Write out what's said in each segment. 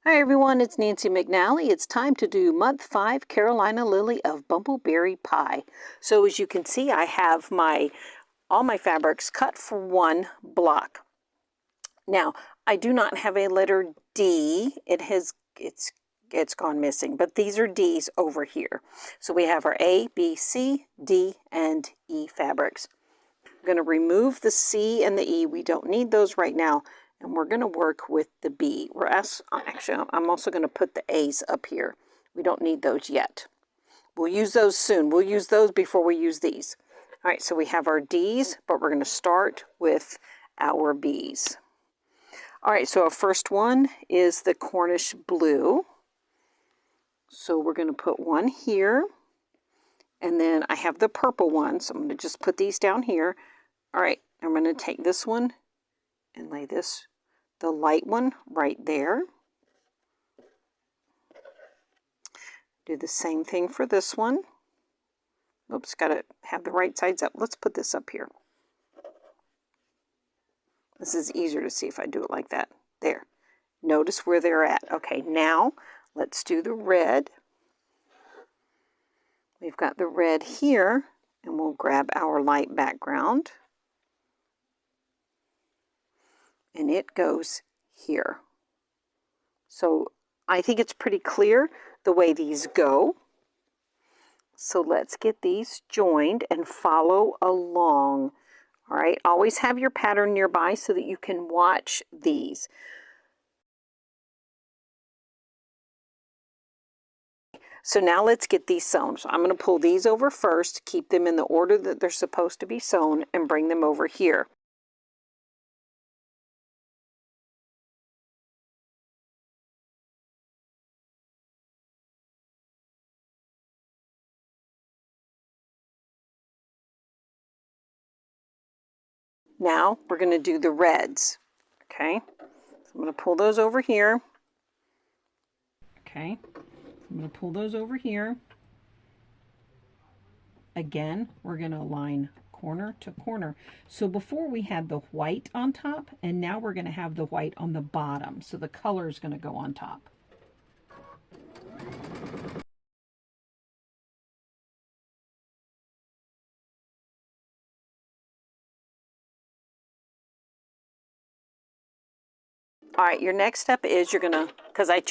Hi everyone, it's Nancy McNally. It's time to do month 5 Carolina Lily of Bumbleberry Pie. So as you can see, I have all my fabrics cut for one block. Now, I do not have a letter D. It's gone missing, but these are D's over here. So we have our A, B, C, D, and E fabrics. I'm going to remove the C and the E. We don't need those right now. And we're going to work with the B. Actually, I'm also going to put the A's up here. We don't need those yet. We'll use those soon. We'll use those before we use these. All right, so we have our D's, but we're going to start with our B's. All right, so our first one is the Cornish blue. So we're going to put one here. And then I have the purple one, so I'm going to just put these down here. All right, I'm going to take this one and lay the light one right there. Do the same thing for this one. Oops, got to have the right sides up. Let's put this up here. This is easier to see if I do it like that. There. Notice where they're at. Okay, now let's do the red. We've got the red here, and we'll grab our light background. And it goes here. So I think it's pretty clear the way these go. So let's get these joined and follow along. All right, always have your pattern nearby so that you can watch these. So now let's get these sewn. So I'm going to pull these over first, keep them in the order that they're supposed to be sewn, and bring them over here. Now we're going to do the reds. Okay, so I'm going to pull those over here. Okay, I'm going to pull those over here. Again, we're going to align corner to corner. So before we had the white on top, and now we're going to have the white on the bottom. So the color is going to go on top. All right, your next step is you're going to, because I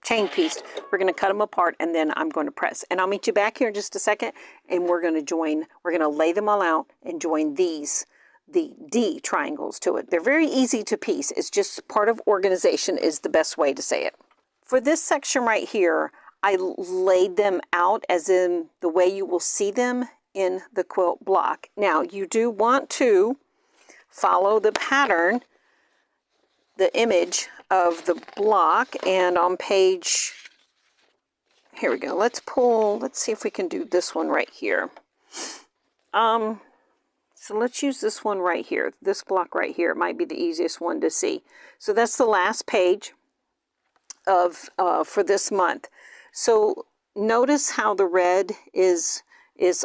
chain pieced, we're going to cut them apart and then I'm going to press. And I'll meet you back here in just a second and we're going to lay them all out and join these, the D triangles to it. They're very easy to piece. It's just part of organization is the best way to say it. For this section right here, I laid them out as in the way you will see them in the quilt block. Now, you do want to follow the pattern, the image of the block, and on page, here we go, let's see if we can do this one right here. So let's use this one right here, this block right here. It might be the easiest one to see. So that's the last page of for this month. So notice how the red is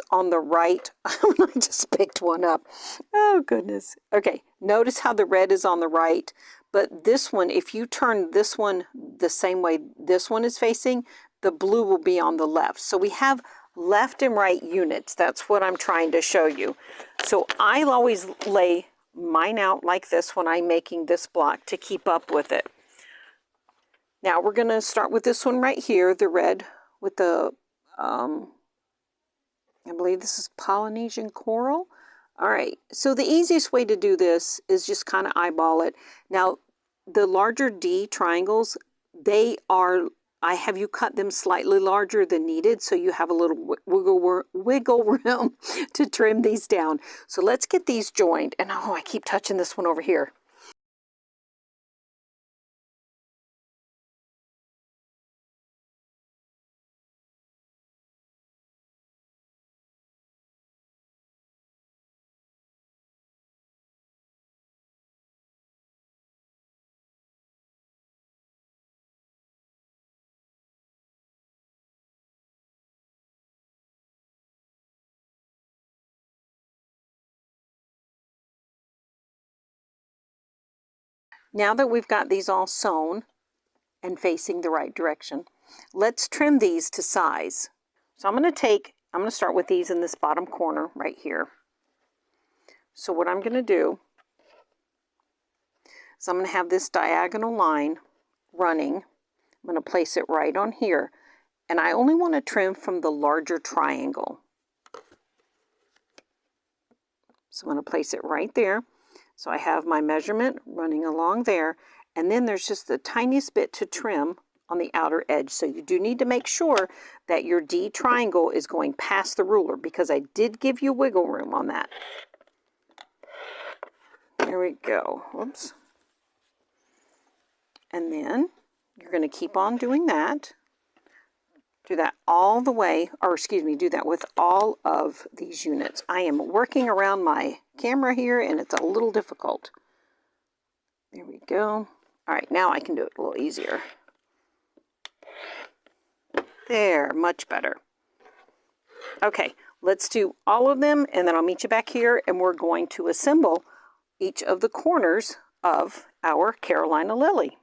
on the right. I just picked one up. Oh goodness. Okay, notice how the red is on the right. But this one, if you turn this one the same way this one is facing, the blue will be on the left. So we have left and right units. That's what I'm trying to show you. So I'll always lay mine out like this when I'm making this block to keep up with it. Now we're going to start with this one right here, the red with the, I believe this is Polynesian coral. All right, so the easiest way to do this is just kind of eyeball it. Now, the larger D triangles, I have you cut them slightly larger than needed, so you have a little wiggle room to trim these down. So let's get these joined. And oh, I keep touching this one over here. Now that we've got these all sewn, and facing the right direction. Let's trim these to size. So I'm going to start with these in this bottom corner right here. So what I'm going to do is I'm going to have this diagonal line running. I'm going to place it right on here. And I only want to trim from the larger triangle. So I'm going to place it right there. So I have my measurement running along there. And then there's just the tiniest bit to trim on the outer edge. So you do need to make sure that your D triangle is going past the ruler, because I did give you wiggle room on that. There we go. Whoops. And then you're going to keep on doing that. Do that all the way, or excuse me, do that with all of these units. I am working around my camera here and it's a little difficult. There we go. All right, now I can do it a little easier. There, much better. Okay, let's do all of them and then I'll meet you back here and we're going to assemble each of the corners of our Carolina lily.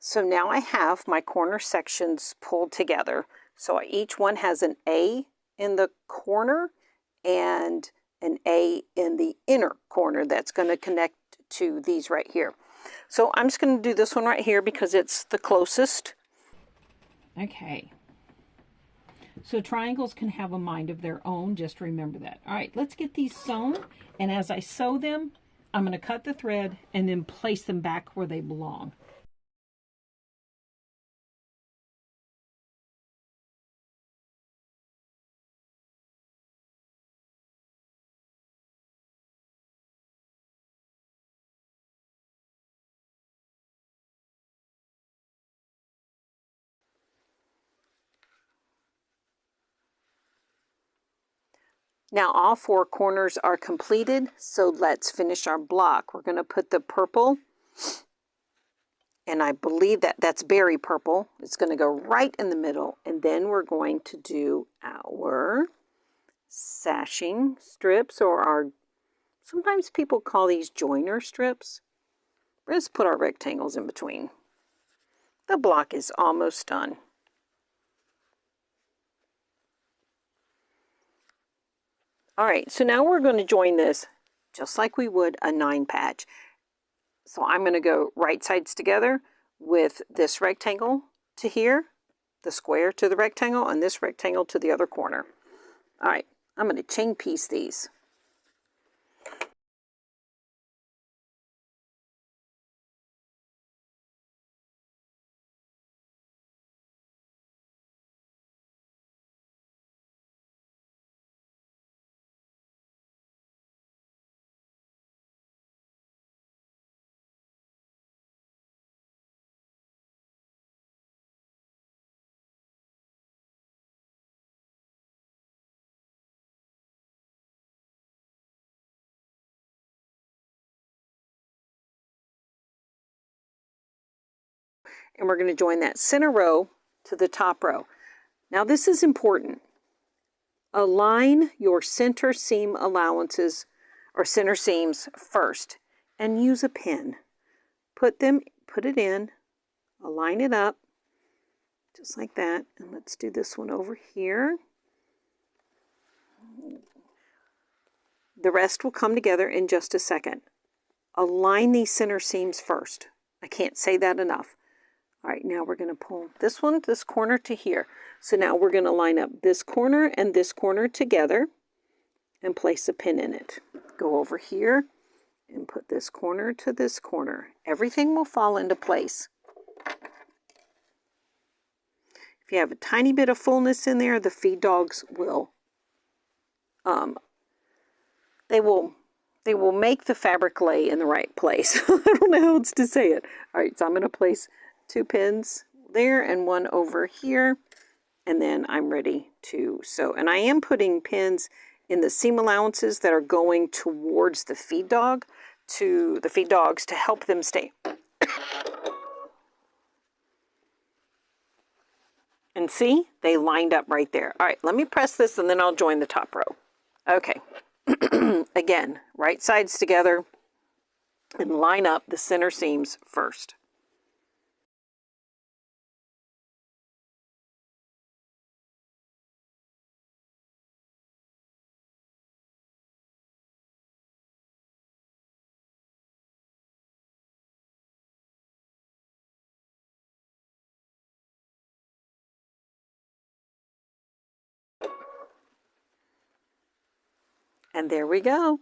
So now I have my corner sections pulled together. So each one has an A in the corner and an A in the inner corner that's going to connect to these right here. So I'm just going to do this one right here because it's the closest. Okay. So triangles can have a mind of their own. Just remember that. All right, let's get these sewn. And as I sew them, I'm going to cut the thread and then place them back where they belong. Now all four corners are completed, so let's finish our block. We're going to put the purple, and I believe that that's berry purple. It's going to go right in the middle, and then we're going to do our sashing strips, or our, sometimes people call these joiner strips. Let's put our rectangles in between. The block is almost done. All right, so now we're going to join this just like we would a 9 patch. So I'm going to go right sides together with this rectangle to here, the square to the rectangle, and this rectangle to the other corner. All right, I'm going to chain piece these. And we're going to join that center row to the top row. Now this is important. Align your center seam allowances or center seams first and use a pin. Put it in, align it up just like that. And let's do this one over here. The rest will come together in just a second. Align these center seams first. I can't say that enough. All right, now we're going to pull this corner to here. So now we're going to line up this corner and this corner together and place a pin in it. Go over here and put this corner to this corner. Everything will fall into place. If you have a tiny bit of fullness in there, the feed dogs will, they will make the fabric lay in the right place. I don't know how else to say it. All right, so I'm going to place 2 pins there and 1 over here, and then I'm ready to sew. And I am putting pins in the seam allowances that are going towards the feed dogs to help them stay. And see, they lined up right there. All right, let me press this and then I'll join the top row. Okay, again, right sides together and line up the center seams first. And there we go.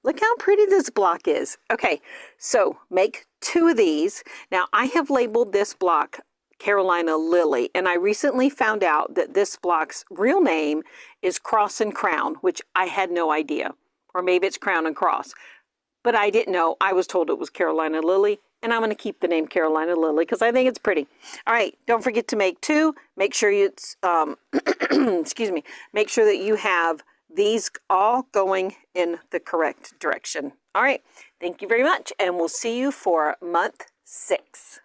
Look how pretty this block is. Okay, so make 2 of these. Now I have labeled this block Carolina Lily, and I recently found out that this block's real name is Cross and Crown, which I had no idea. Or maybe it's Crown and Cross. But I didn't know. I was told it was Carolina Lily, and I'm going to keep the name Carolina Lily because I think it's pretty. All right, don't forget to make 2. Make sure it's, excuse me, make sure that you have these all going in the correct direction. All right, thank you very much, and we'll see you for month 6.